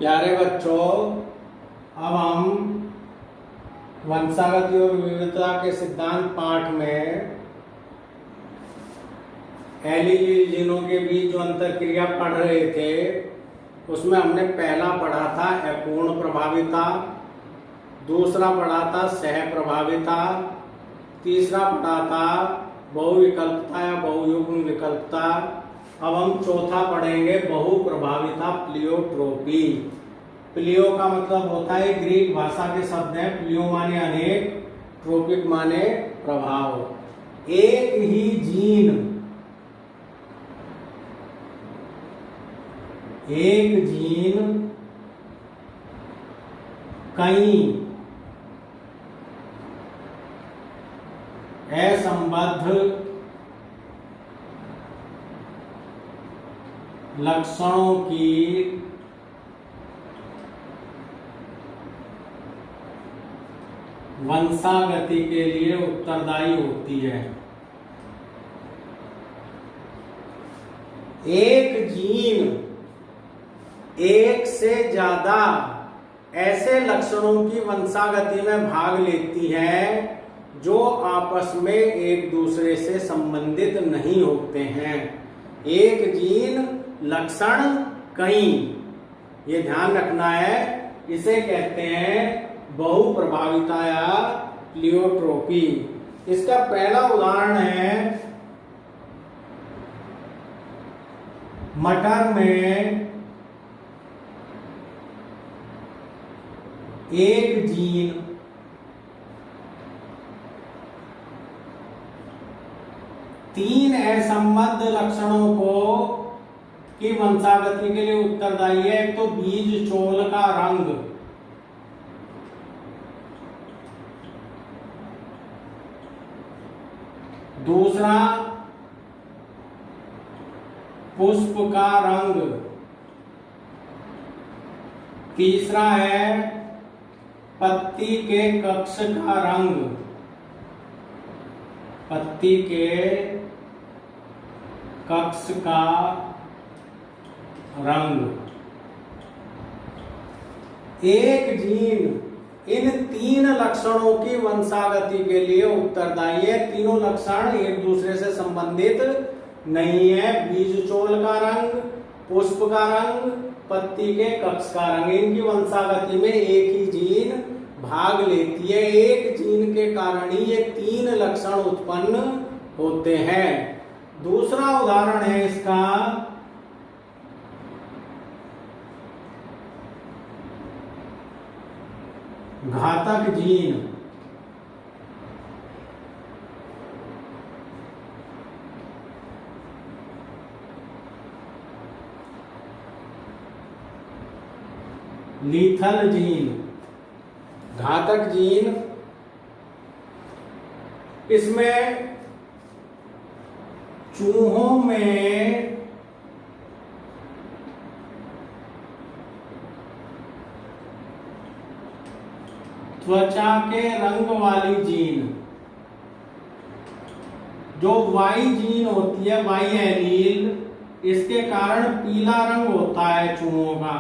प्यारे बच्चों, अब हम वंशागति और विविधता के सिद्धांत पाठ में एलील जीनों के बीच जो अंतरक्रिया पढ़ रहे थे, उसमें हमने पहला पढ़ा था अपूर्ण प्रभाविता, दूसरा पढ़ा था सह प्रभाविता, तीसरा पढ़ा था बहुविकल्पता या बहुयुग्म विकल्पता। अब हम चौथा पढ़ेंगे बहुप्रभाविता, प्लियोट्रोपी। प्लियो का मतलब होता है, ग्रीक भाषा के शब्द है। प्लियो माने अनेक, ट्रोपिक माने प्रभाव। एक ही जीन कई असंबद्ध लक्षणों की वंशागति के लिए उत्तरदायी होती है। एक जीन एक से ज्यादा ऐसे लक्षणों की वंशागति में भाग लेती है जो आपस में एक दूसरे से संबंधित नहीं होते हैं। एक जीन लक्षण कई, ये ध्यान रखना है। इसे कहते हैं बहुप्रभाविता या प्लियोट्रोपी। इसका पहला उदाहरण है मटर में एक जीन तीन असंबद्ध लक्षणों को की वंशागति के लिए उत्तरदायी है। एक तो बीज चोल का रंग, दूसरा पुष्प का रंग, तीसरा है पत्ती के कक्ष का रंग, पत्ती के कक्ष का रंग। एक जीन इन तीन लक्षणों की वंशागति के लिए उत्तरदायी है। तीनों लक्षण एक दूसरे से संबंधित नहीं है। बीज चोल का रंग, पुष्प का रंग, पत्ती के कक्ष का रंग, इनकी वंशागति में एक ही जीन भाग लेती है। एक जीन के कारण ही ये तीन लक्षण उत्पन्न होते हैं। दूसरा उदाहरण है इसका घातक जीन। लीथल जीन, घातक जीन। इसमें चूहों में त्वचा के रंग वाली जीन, जो वाई जीन होती है, वाई एलील, इसके कारण पीला रंग होता है चूहों का।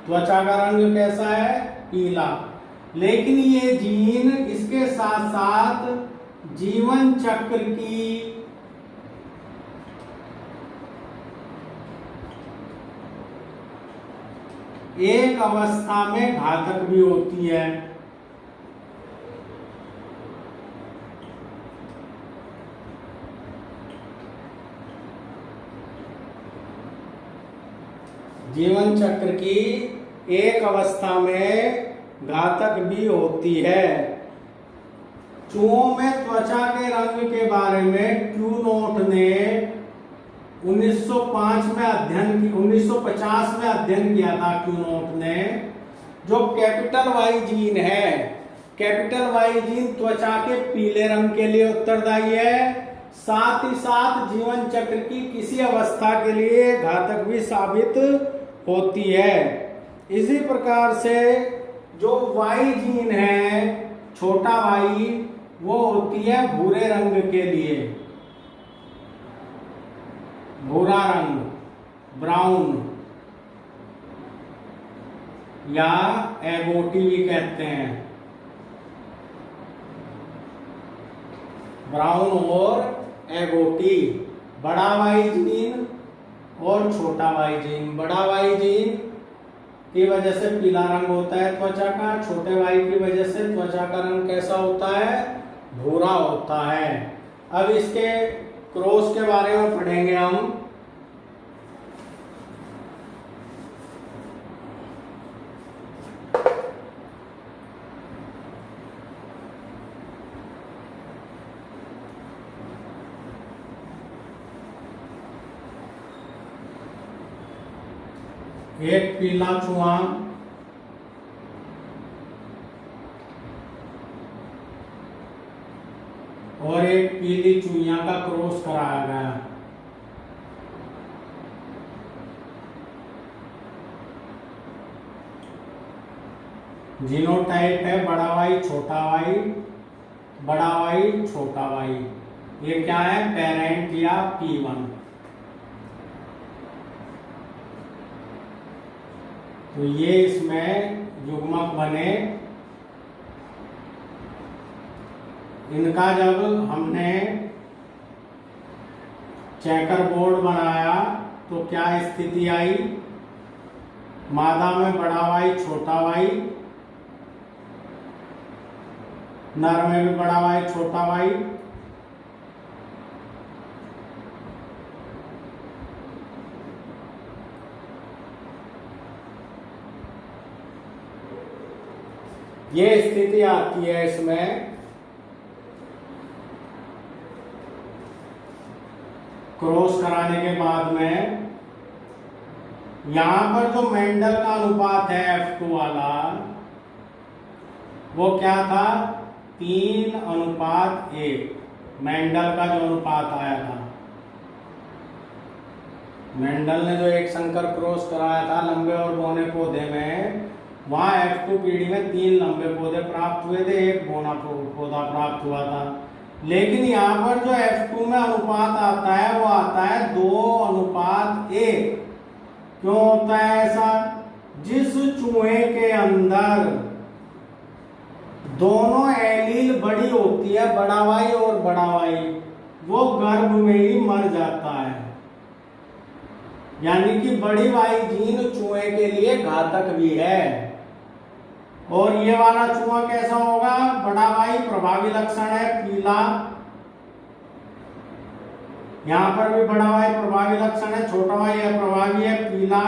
त्वचा का रंग कैसा है? पीला। लेकिन ये जीन इसके साथ साथ जीवन चक्र की एक अवस्था में घातक भी होती है। जीवन चक्र की एक अवस्था में घातक भी होती है। चूहों में त्वचा के रंग के बारे में क्यूनोट ने 1950 में अध्ययन किया था। क्यूनोट ने, जो कैपिटल वाई जीन है, कैपिटल वाई जीन त्वचा के पीले रंग के लिए उत्तरदायी है। साथ ही साथ जीवन चक्र की किसी अवस्था के लिए घातक भी साबित होती है। इसी प्रकार से जो वाई जीन है, छोटा वाई, वो होती है भूरे रंग के लिए, भूरा रंग, ब्राउन। या एगोटी भी कहते हैं। ब्राउन और एगोटी, बड़ा वाई जीन और छोटा वाई जीन। बड़ा वाई जीन की वजह से पीला रंग होता है त्वचा का, छोटे वाई की वजह से त्वचा का रंग कैसा होता है, भूरा होता है। अब इसके क्रॉस के बारे में पढ़ेंगे हम। एक पीला चूहा और एक पीली चूहिया का क्रॉस कराया गया। जीनोटाइप है बड़ा वाई छोटा वाई, बड़ा वाई छोटा वाई। ये क्या है, पेरेंट या P1। तो ये इसमें युग्मक बने। इनका जब हमने चेकर बोर्ड बनाया तो क्या स्थिति आई, मादा में बड़ा वाई छोटा वाई, नर में भी बड़ा वाई छोटा वाई। ये स्थिति आती है इसमें। क्रॉस कराने के बाद में यहां पर जो मेंडल का अनुपात है F2 वाला, वो क्या था, 3:1। मेंडल का जो अनुपात आया था, मेंडल ने जो एक संकर क्रॉस कराया था लंबे और बौने पौधे में, वहां F2 पीढ़ी में 3 लंबे पौधे प्राप्त हुए थे, 1 बौना पौधा प्राप्त हुआ था। लेकिन यहाँ पर जो F2 में अनुपात आता है वो आता है 2:1। क्यों होता है ऐसा, जिस चूहे के अंदर दोनों एलील बड़ी होती है, बड़ा वाई और बड़ा वाई, वो गर्भ में ही मर जाता है। यानी कि बड़ी वाई जीन चूहे के लिए घातक भी है। और ये वाला चूहा कैसा होगा, बड़ा वाई प्रभावी लक्षण है पीला, यहां पर भी बड़ा वाई प्रभावी लक्षण है, छोटा वाई है प्रभावी है पीला,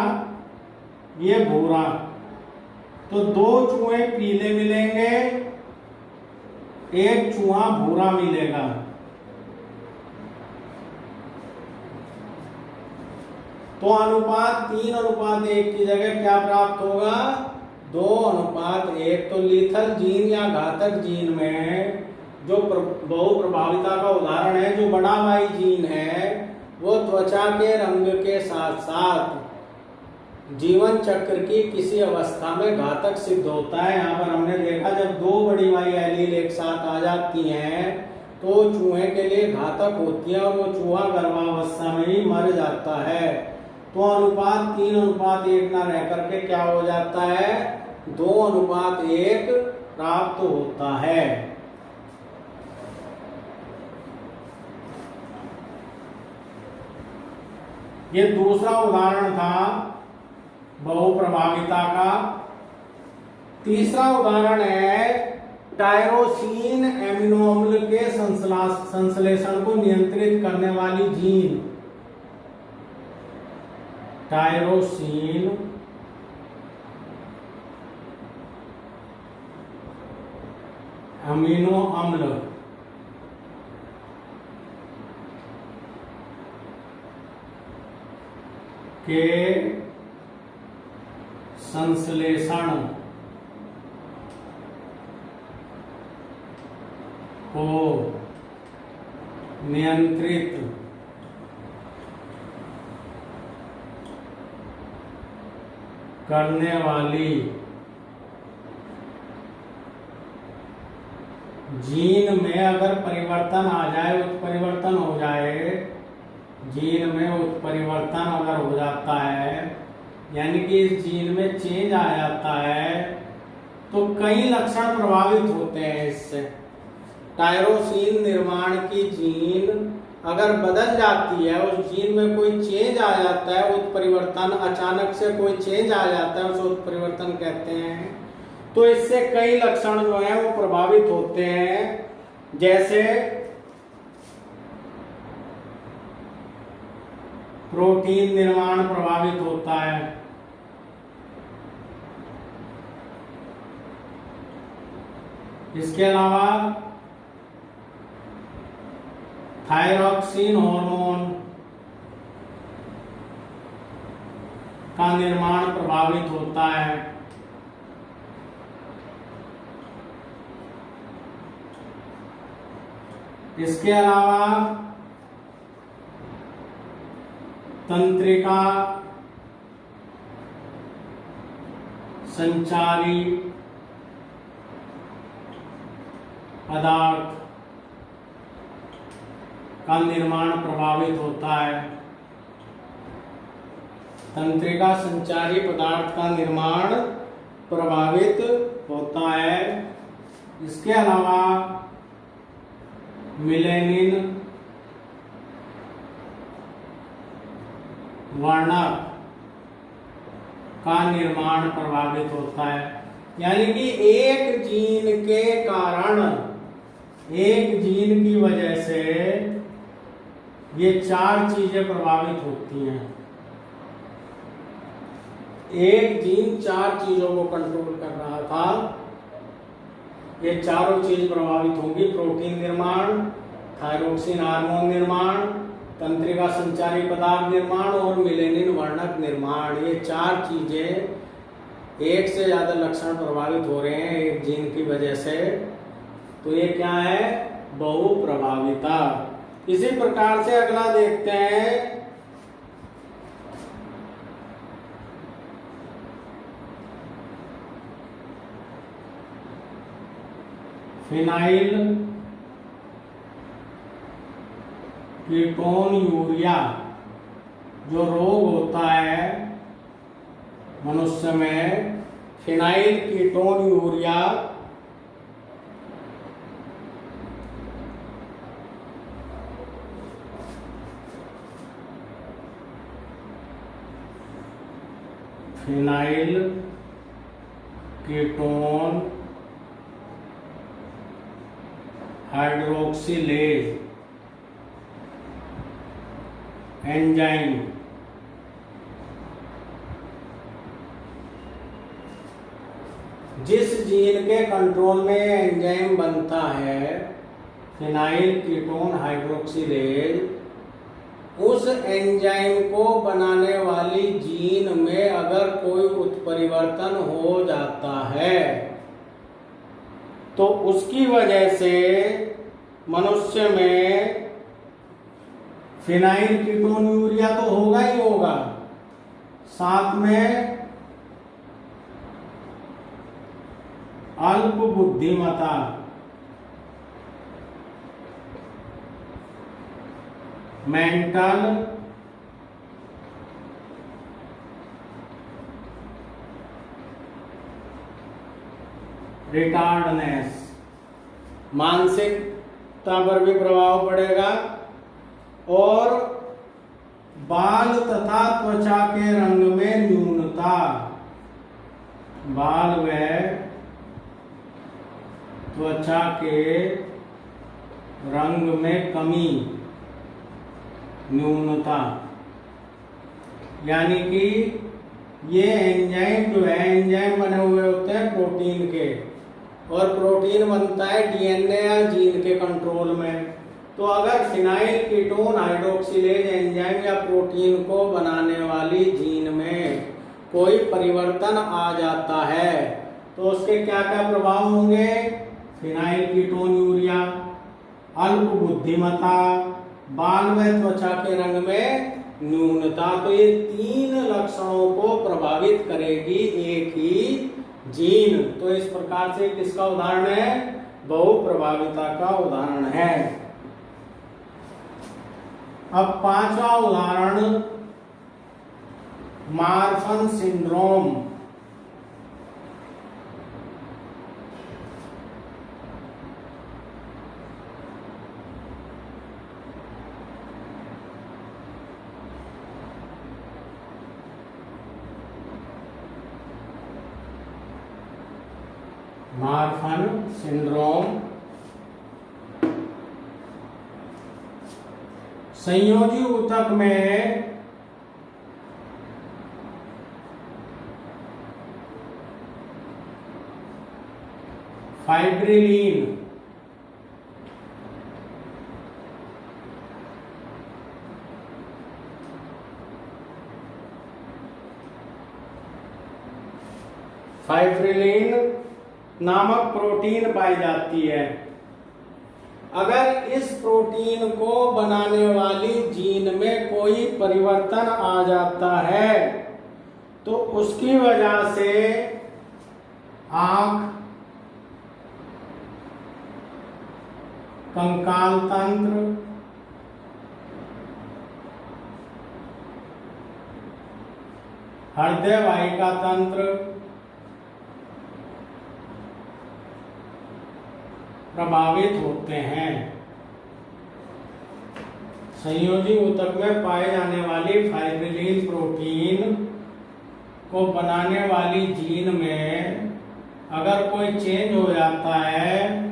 ये भूरा। तो 2 चूहे पीले मिलेंगे, 1 चूहा भूरा मिलेगा। तो अनुपात 3:1 की जगह क्या प्राप्त होगा, 2:1। तो लीथल जीन या घातक जीन में जो बहु प्रभाविता का उदाहरण है, जो बड़ा वाई जीन है, वो त्वचा के रंग के साथ साथ जीवन चक्र की किसी अवस्था में घातक सिद्ध होता है। यहाँ पर हमने देखा जब 2 बड़ी वाई एलील एक साथ आ जाती हैं तो चूहे के लिए घातक होती है और वो चूहा गर्भावस्था में ही मर जाता है। तो अनुपात 3:1 ना रह करके क्या हो जाता है, 2:1 प्राप्त होता है। ये दूसरा उदाहरण था बहुप्रभाविता का। तीसरा उदाहरण है टायरोसिन एमिनो अम्ल के संश्लेषण को नियंत्रित करने वाली जीन। टायरोसिन अमीनो अम्ल के संश्लेषण को नियंत्रित करने वाली जीन में अगर परिवर्तन आ जाए, उत्परिवर्तन हो जाए, जीन में उत्परिवर्तन अगर हो जाता है यानी कि इस जीन में चेंज आ जाता है तो कई लक्षण प्रभावित होते हैं इससे। टायरोसिन निर्माण की जीन अगर बदल जाती है, उस जीन में कोई चेंज आ जाता है, उत्परिवर्तन, अचानक से कोई चेंज आ जाता है, उसे उत्परिवर्तन कहते हैं। तो इससे कई लक्षण जो हैं वो प्रभावित होते हैं, जैसे प्रोटीन निर्माण प्रभावित होता है, इसके अलावा थायरॉक्सिन हार्मोन का निर्माण प्रभावित होता है, इसके अलावा तंत्रिका संचारी पदार्थ का निर्माण प्रभावित होता है। तंत्रिका संचारी पदार्थ का निर्माण प्रभावित होता है। इसके अलावा मिलेनिन वर्णक का निर्माण प्रभावित होता है। यानी कि एक जीन के कारण, एक जीन की वजह से ये चार चीजें प्रभावित होती हैं। एक जीन चार चीजों को कंट्रोल कर रहा था, ये चारों चीज प्रभावित होंगी। प्रोटीन निर्माण, थायरोक्सिन हार्मोन निर्माण, तंत्रिका संचारी पदार्थ निर्माण और मिलेनिन वर्णक निर्माण। ये चार चीजें, एक से ज्यादा लक्षण प्रभावित हो रहे हैं एक जीन की वजह से, तो ये क्या है? बहुप्रभाविता। इसी प्रकार से अगला देखते हैं, फिनाइल कीटोन यूरिया जो रोग होता है मनुष्य में, phenyl ketone urea phenyl ketone hydroxylase enzyme जिस जीन के कंट्रोल में एंजाइम बनता है, फिनाइल कीटोन हाइड्रोक्सिलेज, उस एंजाइम को बनाने वाली जीन में अगर कोई उत्परिवर्तन हो जाता है तो उसकी वजह से मनुष्य में फिनाइल कीटोन यूरिया तो होगा ही होगा, साथ में अल्प बुद्धिमता, मेंटल रिटार्डनेस, मानसिकता पर भी प्रभाव पड़ेगा, और बाल तथा त्वचा के रंग में न्यूनता, बाल व त्वचा के रंग में कमी, न्यूनता। यानी कि ये एंजाइम जो है, एंजाइम बने हुए होते हैं प्रोटीन के, और प्रोटीन बनता है डीएनए या जीन के कंट्रोल में। तो अगर फिनाइल कीटोन हाइड्रोक्सिलेज एंजाइम या प्रोटीन को बनाने वाली जीन में कोई परिवर्तन आ जाता है तो उसके क्या क्या प्रभाव होंगे? फिनाइल कीटोन यूरिया, अल्प बुद्धिमता, बाल व त्वचा के रंग में न्यूनता। तो ये तीन लक्षणों को प्रभावित करेगी एक ही जीन। तो इस प्रकार से किसका उदाहरण है? बहुप्रभाविता का उदाहरण है। अब पांचवा उदाहरण मार्फन सिंड्रोम। मार्फन सिंड्रोम संयोजी ऊतक में फाइब्रिलीन नामक प्रोटीन पाई जाती है। अगर इस प्रोटीन को बनाने वाली जीन में कोई परिवर्तन आ जाता है तो उसकी वजह से आंख, कंकाल तंत्र, हृदय वाहिका तंत्र प्रभावित होते हैं। संयोजी ऊतक में पाए जाने वाली फाइब्रिलीन प्रोटीन को बनाने वाली जीन में अगर कोई चेंज हो जाता है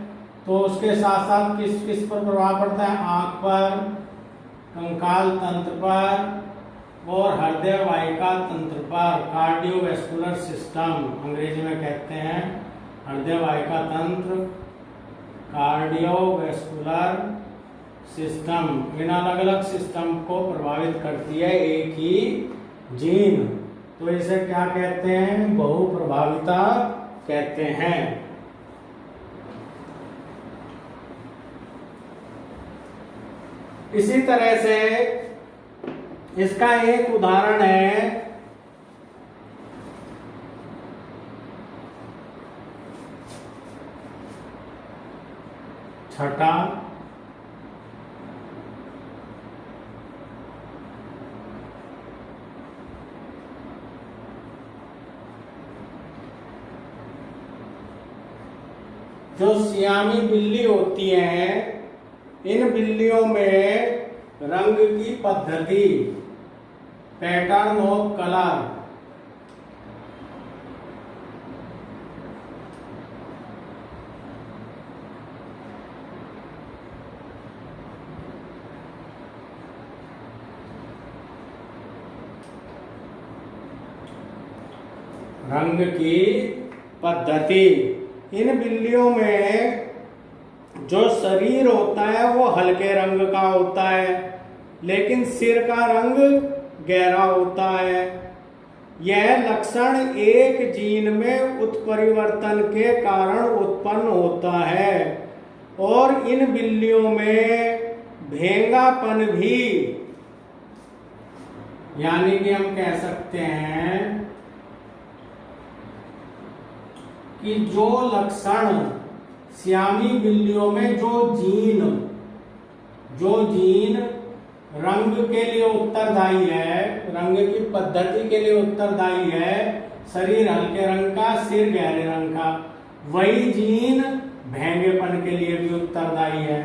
तो उसके साथ साथ किस किस पर प्रभाव पड़ता है? आंख पर, कंकाल तंत्र पर और हृदय वाहिका तंत्र पर, कार्डियोवैस्कुलर सिस्टम अंग्रेजी में कहते हैं। हृदय वाहिका तंत्र, कार्डियोवैस्कुलर सिस्टम, इन अलग अलग सिस्टम को प्रभावित करती है एक ही जीन। तो इसे क्या कहते हैं? बहुप्रभाविता कहते हैं। इसी तरह से इसका एक उदाहरण है छठा जो सियामी बिल्ली होती हैं, इन बिल्लियों में रंग की पद्धति, पैटर्न ऑफ कलर, रंग की पद्धति, इन बिल्लियों में जो शरीर होता है वो हल्के रंग का होता है लेकिन सिर का रंग गहरा होता है। यह लक्षण एक जीन में उत्परिवर्तन के कारण उत्पन्न होता है और इन बिल्लियों में भेंगापन भी, यानी कि हम कह सकते हैं कि जो लक्षण सियामी बिल्लियों में जो जीन रंग के लिए उत्तरदायी है, रंग की पद्धति के लिए उत्तरदायी है, शरीर हल्के रंग का, सिर गहरे रंग का, वही जीन भेंगेपन के लिए भी उत्तरदायी है।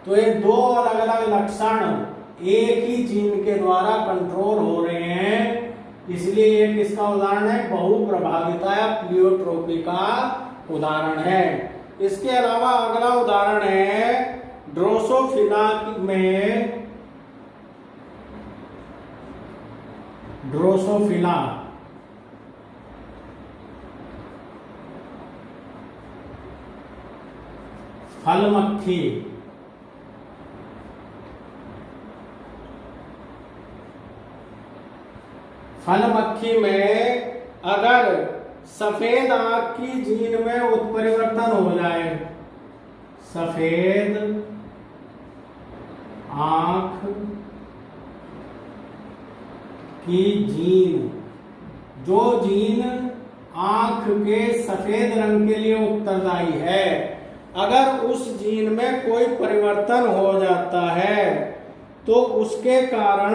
तो ये दो अलग अलग लक्षण एक ही जीन के द्वारा कंट्रोल हो रहे हैं, इसलिए ये किसका उदाहरण है? बहुप्रभाविता या प्लियोट्रोपी का उदाहरण है। इसके अलावा अगला उदाहरण है ड्रोसोफिला में, ड्रोसोफिला फल मक्खी, फल मक्खी में अगर सफेद आंख की जीन में उत्परिवर्तन हो जाए, सफेद आंख की जीन, जो जीन आंख के सफेद रंग के लिए उत्तरदायी है, अगर उस जीन में कोई परिवर्तन हो जाता है तो उसके कारण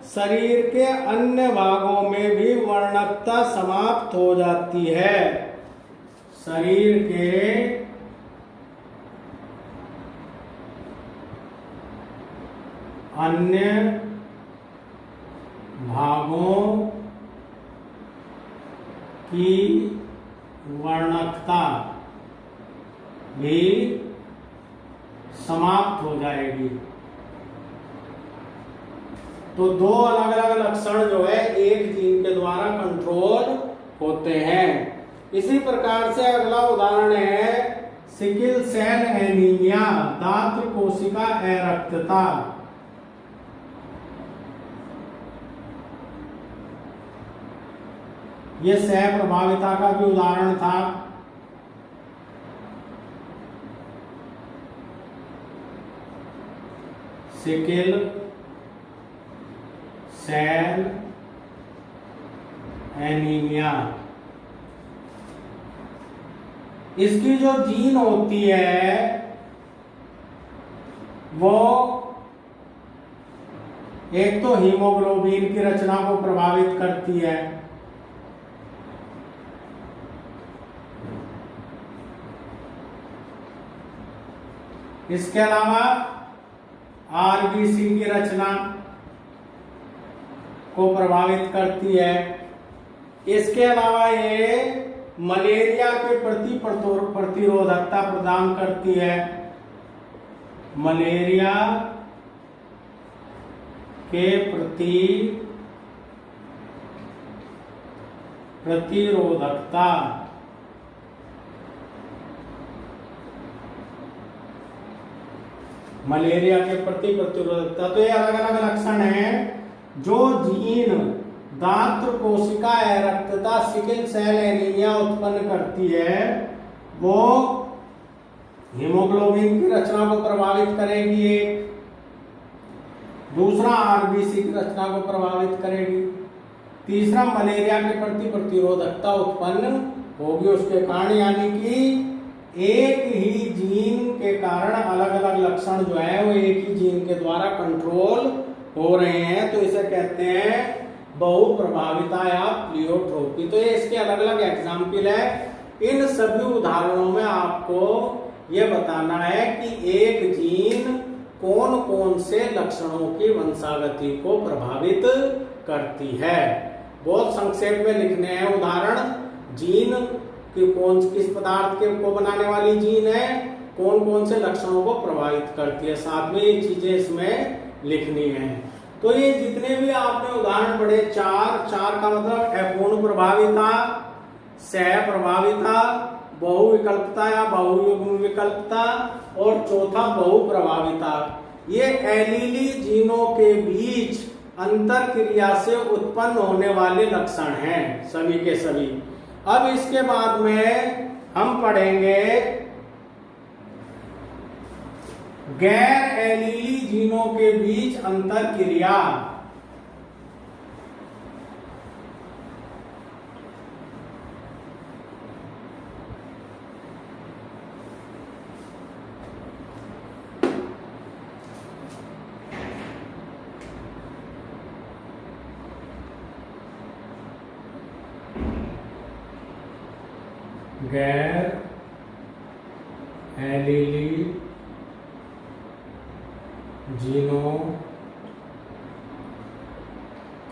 शरीर के अन्य भागों में भी वर्णकता समाप्त हो जाती है। शरीर के अन्य भागों की वर्णकता भी समाप्त हो जाएगी। तो दो अलग अलग लक्षण जो है एक जीन के द्वारा कंट्रोल होते हैं। इसी प्रकार से अगला उदाहरण है सिकिल सेल एनीमिया, दात्र कोशिका अरक्तता। यह सह प्रभाविता का भी उदाहरण था। सिकिल सेल एनीमिया, इसकी जो जीन होती है वो एक तो हीमोग्लोबिन की रचना को प्रभावित करती है, इसके अलावा आरबीसी की रचना को प्रभावित करती है। इसके अलावा ये मलेरिया के प्रति प्रतिरोधकता प्रदान करती है। मलेरिया के प्रति प्रतिरोधकता मलेरिया के प्रति प्रतिरोधकता। तो ये अलग अलग लक्षण हैं जो जीन दात्र कोशिका अरक्तता सिकिल सेल एनीमिया उत्पन्न करती है, वो हीमोग्लोबिन की रचना को प्रभावित करेगी, एक दूसरा आरबीसी की रचना को प्रभावित करेगी, तीसरा मलेरिया के प्रति प्रतिरोधकता उत्पन्न होगी उसके कारण। यानी कि एक ही जीन के कारण अलग अलग लक्षण जो है वो एक ही जीन के द्वारा कंट्रोल हो रहे हैं, तो इसे कहते हैं बहुप्रभाविता या प्लियोट्रोपी। तो ये इसके अलग अलग एग्जाम्पल है। इन सभी उदाहरणों में आपको यह बताना है कि एक जीन कौन कौन से लक्षणों की वंशागति को प्रभावित करती है। बहुत संक्षेप में लिखने हैं उदाहरण। जीन कि किस पदार्थ के को बनाने वाली जीन है, कौन कौन से लक्षणों को प्रभावित करती है, साथ में ये चीजें इसमें लिखनी है। तो ये जितने भी आपने उदाहरण पढ़े, चार का मतलब अपूर्ण प्रभाविता, सह प्रभाविता, बहुविकल्पता या बहुयुग्म विकल्पता और चौथा बहुप्रभाविता, ये एलीली जीनों के बीच अंतर क्रिया से उत्पन्न होने वाले लक्षण हैं सभी के सभी। अब इसके बाद में हम पढ़ेंगे गैर एलीली जीनों के बीच अंतर क्रिया। गैर एलीली जीनों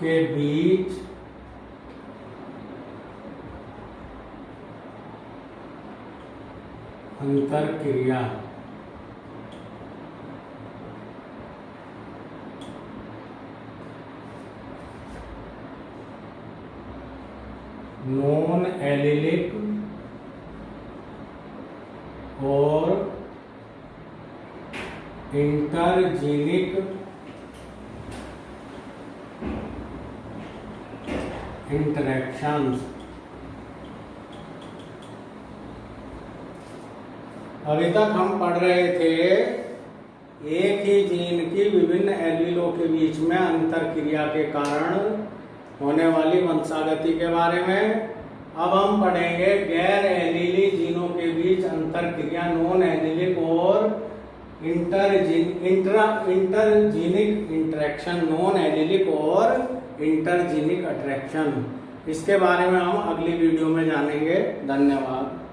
के बीच अंतर क्रिया। नॉन एलिलिक और इंटरजीनिक इंटरेक्शंस। अभी तक हम पढ़ रहे थे एक ही जीन की विभिन्न एलीलों के बीच में अंतर क्रिया के कारण होने वाली वंशागति के बारे में। अब हम पढ़ेंगे गैर एलीली जीनों के बीच अंतर क्रिया, नॉन एलीलिक और इंटरजीनिक इंटरेक्शन, नॉन एलिलिक और इंटरजीनिक अट्रैक्शन, इसके बारे में हम अगली वीडियो में जानेंगे। धन्यवाद।